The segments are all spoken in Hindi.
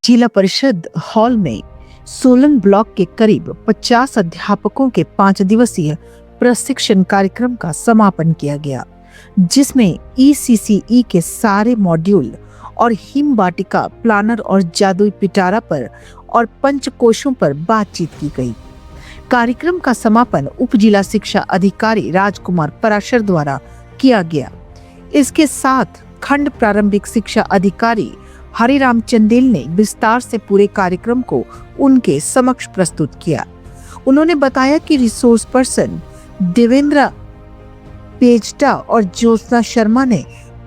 जिला परिषद हॉल में सोलन ब्लॉक के करीब 50 अध्यापकों के 5 दिवसीय प्रशिक्षण कार्यक्रम का समापन किया गया, जिसमें ECCE के सारे मॉड्यूल और हिम वाटिका प्लानर और जादुई पिटारा पर और पंचकोशों पर बातचीत की गई। कार्यक्रम का समापन उप जिला शिक्षा अधिकारी राजकुमार पराशर द्वारा किया गया। इसके साथ खंड प्रारंभिक शिक्षा अधिकारी हरिराम चंदेल ने विस्तार से पूरे कार्यक्रम को उनके समक्ष प्रस्तुत किया। उन्होंने बताया कि रिसोर्स पर्सन देवेंद्र पेजटा और ज्योत्सना शर्मा ने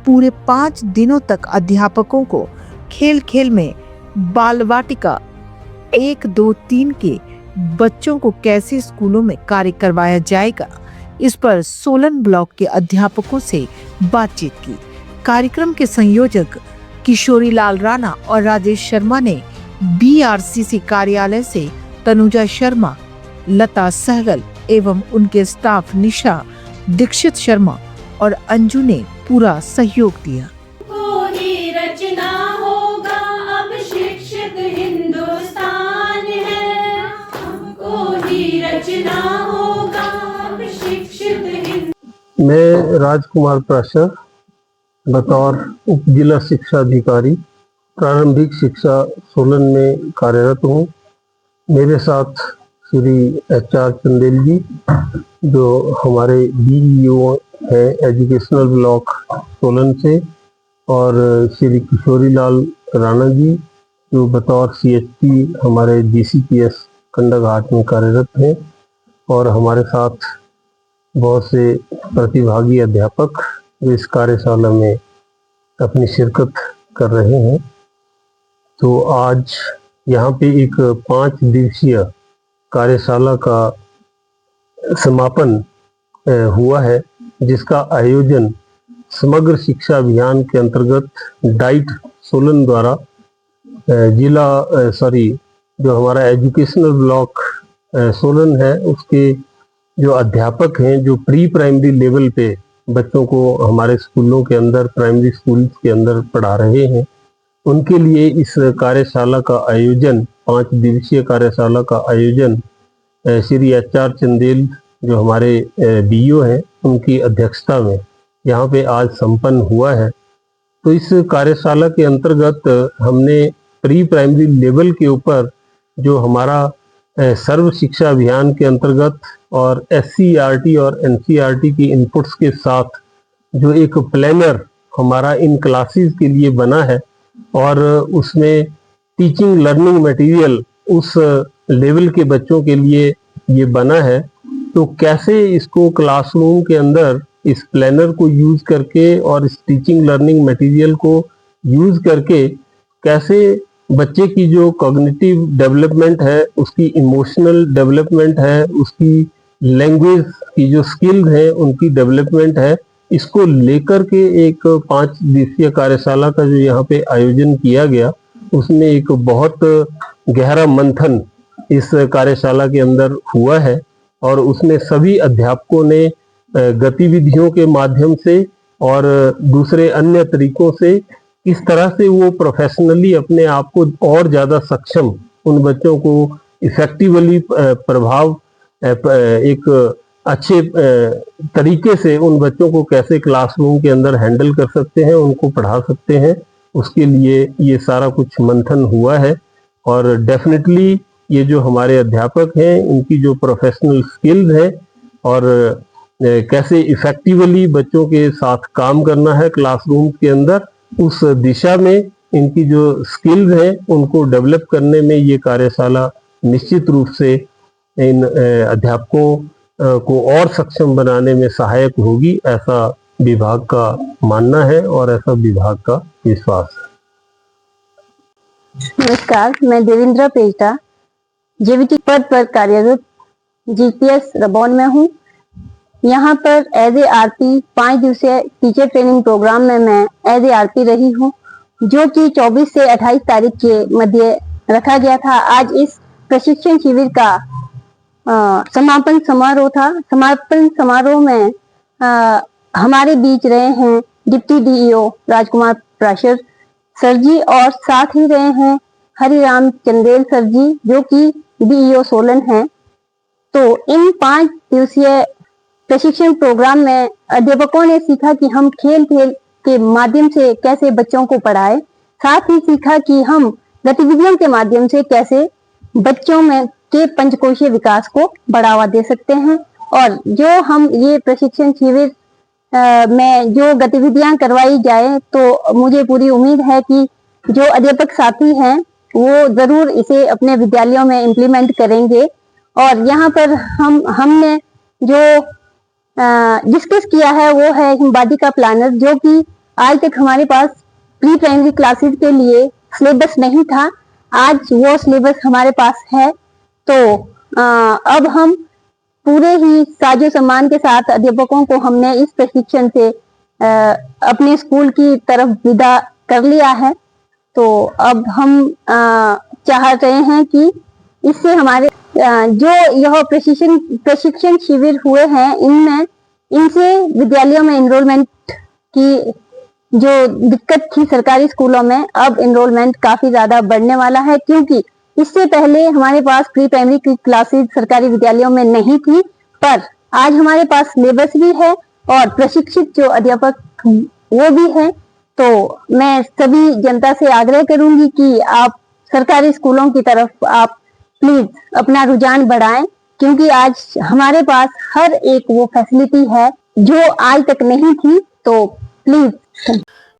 पूरे 5 दिनों तक अध्यापकों को खेल खेल में बाल वाटिका 1, 2, 3 के बच्चों को कैसे स्कूलों में कार्य करवाया जाएगा, इस पर सोलन ब्लॉक के अध्यापकों से बातचीत की। कार्यक्रम के संयोजक किशोरी लाल राणा और राजेश शर्मा ने BRCC कार्यालय से तनुजा शर्मा, लता सहगल एवं उनके स्टाफ निशा, दीक्षित शर्मा और अंजू ने पूरा सहयोग दिया। रचना होगा अब शिक्षित हिंदुस्तान है, हमको ही रचना होगा अब शिक्षित। मैं राजकुमार पराशर बतौर उप जिला शिक्षा अधिकारी प्रारंभिक शिक्षा सोलन में कार्यरत हूँ। मेरे साथ श्री HR चंदेल जी जो हमारे BEO है एजुकेशनल ब्लॉक सोलन से, और श्री किशोरी लाल राणा जी जो बतौर CHP हमारे GCPS कंडाघाट में कार्यरत हैं, और हमारे साथ बहुत से प्रतिभागी अध्यापक जो इस कार्यशाला में अपनी शिरकत कर रहे हैं। तो आज यहाँ पे एक 5 दिवसीय कार्यशाला का समापन हुआ है, जिसका आयोजन समग्र शिक्षा अभियान के अंतर्गत डाइट सोलन द्वारा जो हमारा एजुकेशनल ब्लॉक सोलन है उसके जो अध्यापक हैं जो प्री प्राइमरी लेवल पे बच्चों को हमारे स्कूलों के अंदर, प्राइमरी स्कूल के अंदर पढ़ा रहे हैं, उनके लिए इस कार्यशाला का आयोजन, 5 दिवसीय कार्यशाला का आयोजन श्री HR चंदेल जो हमारे BEO हैं उनकी अध्यक्षता में यहाँ पे आज संपन्न हुआ है। तो इस कार्यशाला के अंतर्गत हमने प्री प्राइमरी लेवल के ऊपर जो हमारा सर्व शिक्षा अभियान के अंतर्गत और SCERT और NCERT की इनपुट्स के साथ जो एक प्लानर हमारा इन क्लासेस के लिए बना है, और उसमें टीचिंग लर्निंग मटेरियल उस लेवल के बच्चों के लिए ये बना है। तो कैसे इसको क्लासरूम के अंदर इस प्लानर को यूज करके और इस टीचिंग लर्निंग मटेरियल को यूज करके कैसे बच्चे की जो कॉग्निटिव डेवलपमेंट है, उसकी इमोशनल डेवलपमेंट है, उसकी लैंग्वेज की जो स्किल्स हैं उनकी डेवलपमेंट है, इसको लेकर के एक 5 दिवसीय कार्यशाला का जो यहाँ पे आयोजन किया गया, उसमें एक बहुत गहरा मंथन इस कार्यशाला के अंदर हुआ है। और उसमें सभी अध्यापकों ने गतिविधियों के माध्यम से और दूसरे अन्य तरीकों से किस तरह से वो प्रोफेशनली अपने आप को और ज़्यादा सक्षम, उन बच्चों को इफेक्टिवली एक अच्छे तरीके से उन बच्चों को कैसे क्लासरूम के अंदर हैंडल कर सकते हैं, उनको पढ़ा सकते हैं, उसके लिए ये सारा कुछ मंथन हुआ है। और डेफिनेटली ये जो हमारे अध्यापक हैं उनकी जो प्रोफेशनल स्किल्स है और कैसे इफेक्टिवली बच्चों के साथ काम करना है क्लासरूम के अंदर, उस दिशा में इनकी जो स्किल्स हैं उनको डेवलप करने में ये कार्यशाला निश्चित रूप से इन अध्यापकों को और सक्षम बनाने में सहायक होगी, ऐसा विभाग का मानना है और ऐसा विभाग का विश्वास है। नमस्कार, मैं देवेंद्र पेजटा JVT पद पर कार्यरत GPS रबौन में हूँ। यहाँ पर एज ए RP 5 दिवसीय टीचर ट्रेनिंग प्रोग्राम में मैं एज ए RP रही हूँ, जो कि 24 से 28 तारीख के मध्य रखा गया था। आज इस प्रशिक्षण शिविर का समापन समारोह था। समापन समारोह में हमारे बीच रहे हैं डिप्टी DEO राजकुमार पराशर सर जी, और साथ ही रहे हैं हरिराम चंदेल सर जी, जो कि बीईओ सोलन हैं। तो इन 5 दिवसीय प्रशिक्षण प्रोग्राम में अध्यापकों ने सीखा कि हम खेल खेल के माध्यम से कैसे बच्चों को पढ़ाएं, साथ ही सीखा कि हम गतिविधियों के माध्यम से कैसे बच्चों में के पंचकोशीय विकास को बढ़ावा दे सकते हैं। और जो हम ये प्रशिक्षण शिविर में जो गतिविधियां करवाई जाए, तो मुझे पूरी उम्मीद है कि जो अध्यापक साथी हैं वो जरूर इसे अपने विद्यालयों में इम्प्लीमेंट करेंगे। और यहाँ पर हमने जो डिस्कस किया है वो है हिमवादिका प्लानर, जो कि आज तक हमारे पास प्री प्राइमरी क्लासेस के लिए सिलेबस नहीं था। आज वो सिलेबस हमारे पास है। तो अब हम पूरे ही साजो सामान के साथ अध्यापकों को हमने इस प्रशिक्षण से अपने स्कूल की तरफ विदा कर लिया है। तो अब हम चाह रहे हैं कि इससे हमारे जो यह प्रशिक्षण शिविर हुए हैं, इनसे विद्यालयों में एनरोलमेंट की जो दिक्कत थी सरकारी स्कूलों में, अब एनरोलमेंट काफी ज्यादा बढ़ने वाला है, क्योंकि इससे पहले हमारे पास प्री प्राइमरी की क्लासेस सरकारी विद्यालयों में नहीं थी। पर आज हमारे पास सिलेबस भी है और प्रशिक्षित जो अध्यापक वो भी है। तो मैं सभी जनता से आग्रह करूंगी कि आप सरकारी स्कूलों की तरफ आप प्लीज अपना रुझान बढ़ाएं, क्योंकि आज हमारे पास हर एक वो फैसिलिटी है जो आज तक नहीं थी। तो प्लीज